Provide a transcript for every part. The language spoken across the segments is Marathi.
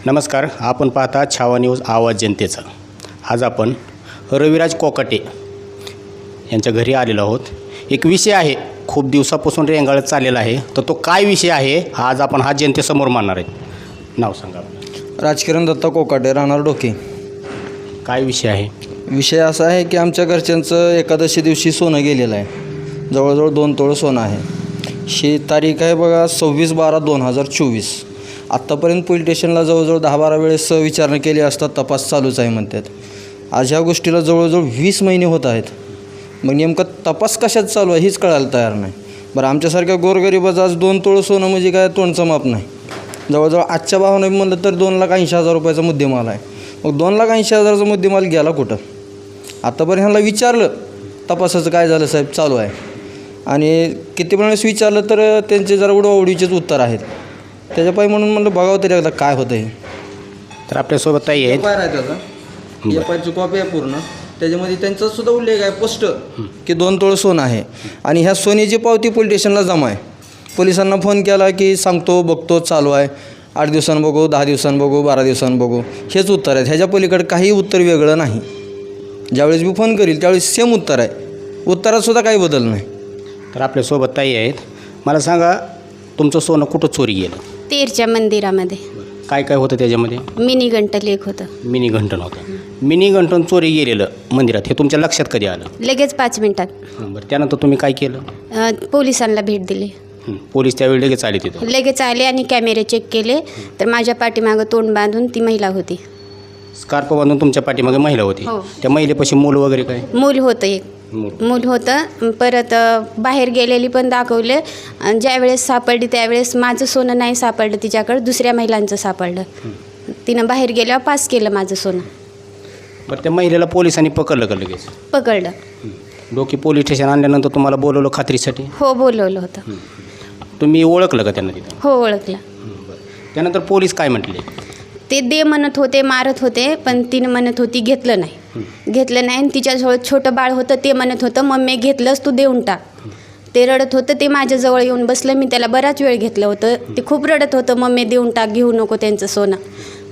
नमस्कार, आपण पाहता छावा न्यूज आवाज जनतेचा। आज आपण रविराज कोकाटे यांच्या घरी आलेलो आहोत। एक विषय आहे खूप दिवसापासून रेंगाळत चाललेला आहे, तर तो काय विषय आहे आज आपण हा जनतेसमोर मांडणार आहे। नाव सांगा। राजकिरण दत्ता कोकाटे, राहणार डोके। काय विषय आहे? विषय असा आहे की आमच्या घरच्यांचं एकादशी दिवशी सोनं गेलेलं आहे, जवळजवळ 2 तोळे सोनं आहे। तारीख आहे बघा 26/12/2024। आत्तापर्यंत पोलीस स्टेशनला जवळजवळ 10-12 वेळेस विचारणा केली असता तपास चालूच आहे म्हणतात। आज ह्या गोष्टीला जवळजवळ 20 महिने होत आहेत। मग नेमकं तपास कशात चालू आहे हेच कळायला तयार नाही। बरं, आमच्यासारख्या गोरगरिबाचं आज 2 तोळे सोनं म्हणजे काय तोंडचं माप नाही। जवळजवळ आजच्या भावाने म्हणलं तर 2,80,000 रुपयाचा मुद्देमाल आहे। मग 2,80,000चा मुद्देमाल गेला कुठं? आत्तापर्यंत ह्यांना विचारलं तपासाचं काय झालं साहेब, चालू आहे। आणि किती वेळेस विचारलं तर त्यांचे जरा उडवाउडीचेच उत्तर आहेत। त्याच्यापायी म्हणून म्हणलं बघावं तरी एकदा काय होतं आहे। तर आपल्यासोबत ताई आहेत। एफ-आय-आर आहे त्याचा, एफ-आय-आरची कॉपी आहे पूर्ण। त्याच्यामध्ये त्यांचा सुद्धा उल्लेख आहे स्पष्ट की 2 तोळे सोनं आहे आणि ह्या सोन्याची पावती पोलीस स्टेशनला जमा आहे। पोलिसांना फोन केला की सांगतो बघतो चालू आहे, 8 दिवसांनी बघू, 10 दिवसांनी बघू, 12 दिवसांनी बघू, हेच उत्तर आहे। ह्याच्या पलीकडे काही उत्तर वेगळं नाही। ज्यावेळेस मी फोन करील त्यावेळेस सेम उत्तर आहे, उत्तरातसुद्धा काही बदल नाही। तर आपल्यासोबत ताई आहेत। मला सांगा, तुमचं सोनं कुठं चोरी गेलं? तेरच्या मंदिरामध्ये काय काय होतं त्याच्यामध्ये? मिनी घंटा लेख होतं, मिनी घंटण होतं। मिनी घंटण चोरी गेलेलं मंदिरात, हे तुमच्या लक्षात कधी आलं? लगेच 5 मिनिटात बरं, त्यानंतर तुम्ही काय केलं? पोलिसांना भेट दिली। पोलीस त्यावेळी लगेच आले तिथं? लगेच आले आणि कॅमेरे चेक केले तर माझ्या पाठीमागं तोंड बांधून ती महिला होती। स्कार्फ बांधून तुमच्या पाठीमागे महिला होती? हो। त्या महिलेपाशी मूल वगैरे काय? मूल होतं, एक मूल होतं। परत बाहेर गेलेली पण दाखवले। ज्यावेळेस सापडली त्यावेळेस माझं सोनं नाही सापडलं तिच्याकडं, दुसऱ्या महिलांचं सापडलं। तिनं बाहेर गेल्यावर पास केलं माझं सोनं। बरं, त्या महिलेला पोलिसांनी पकडलं का लगेच? पकडलं। डोकी पोलीस स्टेशन आणल्यानंतर तुम्हाला बोलवलं खात्रीसाठी? हो, बोलवलं होतं। तुम्ही ओळखलं का त्यांना तिथं? हो, ओळखलं। त्यानंतर पोलीस काय म्हटले? ते दे म्हणत होते, मारत होते, पण तिनं म्हणत होती घेतलं नाही, घेतलं नाही। आणि तिच्याजवळ छोटं बाळ होतं, ते म्हणत होतं मम्मी घेतलंस तू देऊन टाक। ते रडत होतं, ते माझ्याजवळ येऊन बसलं। मी त्याला बराच वेळ घेतलं होतं, ते खूप रडत होतं मम्मी देऊन टाक, घेऊ नको त्यांचं सोनं।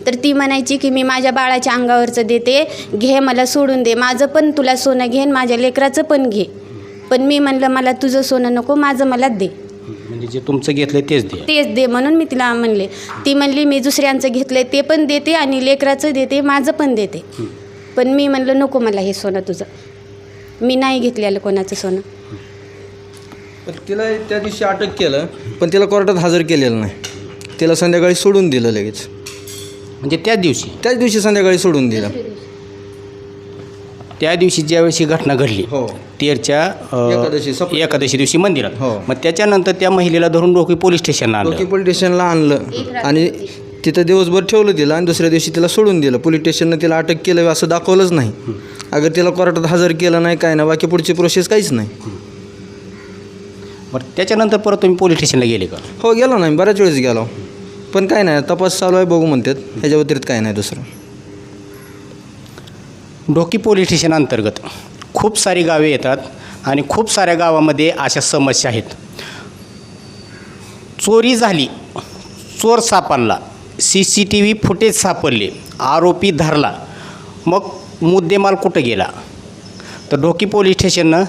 तर ती म्हणायची की मी माझ्या बाळाच्या अंगावरचं देते, घे, मला सोडून दे, माझं पण तुला सोनं घे, माझ्या लेकराचं पण घे। पण मी म्हणलं मला तुझं सोनं नको, माझं मला दे। म्हणजे जे तुमचं घेतलं तेच दे म्हणून मी तिला म्हणले। ती म्हणली मी दुसऱ्यांचं घेतलं ते पण देते आणि लेकराचं देते, माझं पण देते। पण मी म्हणलं नको मला हे सोनं तुझं, मी नाही घेतलेलं कोणाचं सोनं। पण तिला त्या दिवशी अटक केलं, पण तिला कोर्टात हजर केलेलं नाही। तिला संध्याकाळी सोडून दिलं लगेच। म्हणजे त्याच दिवशी संध्याकाळी सोडून दिलं। त्या दिवशी ज्यावेळेस ही घटना घडली, हो, तेरच्या एकादशी दिवशी मंदिरात, हो। मग त्याच्यानंतर त्या महिलेला धरून डोकी पोलीस स्टेशनला आणलं? डोकी पोलीस स्टेशनला आणलं आणि तिथं दिवसभर ठेवलं तिला आणि दुसऱ्या दिवशी तिला सोडून दिलं। पोलीस स्टेशननं तिला अटक केलं असं दाखवलंच नाही। अगर तिला कोर्टात हजर केलं नाही, काय नाही, बाकी पुढची प्रोसेस काहीच नाही। बरं, त्याच्यानंतर परत तुम्ही पोलीस स्टेशनला गेले का? हो, गेलो नाही, बऱ्याच वेळेस गेलो, पण काय नाही, तपास चालू आहे, बघू म्हणतात। ह्याच्या व्यतिरिक्त काय नाही दुसरं। डोकी पोलीस स्टेशन अंतर्गत खूप सारी गावे येतात आणि खूप साऱ्या गावामध्ये अशा समस्या आहेत। चोरी झाली, चोर सापडला, CCTV फुटेज सापडले, आरोपी धरला, मग मुद्देमाल कुठं गेला? तर डोकी पोलीस स्टेशननं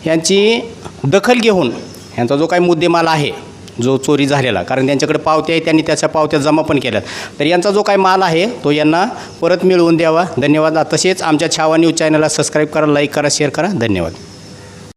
यांची दखल घेऊन यांचा जो काही मुद्देमाल आहे, जो चोरी झालेला, कारण त्यांच्याकडे पावत्या आहे, त्यांनी त्याच्या पावत्या जमा पण केल्यात, तर यांचा जो काही माल आहे तो यांना परत मिळवून द्यावा। धन्यवाद। तसेच आमच्या छावा न्यूज चॅनलला सबस्क्राईब करा, लाईक करा, शेअर करा। धन्यवाद।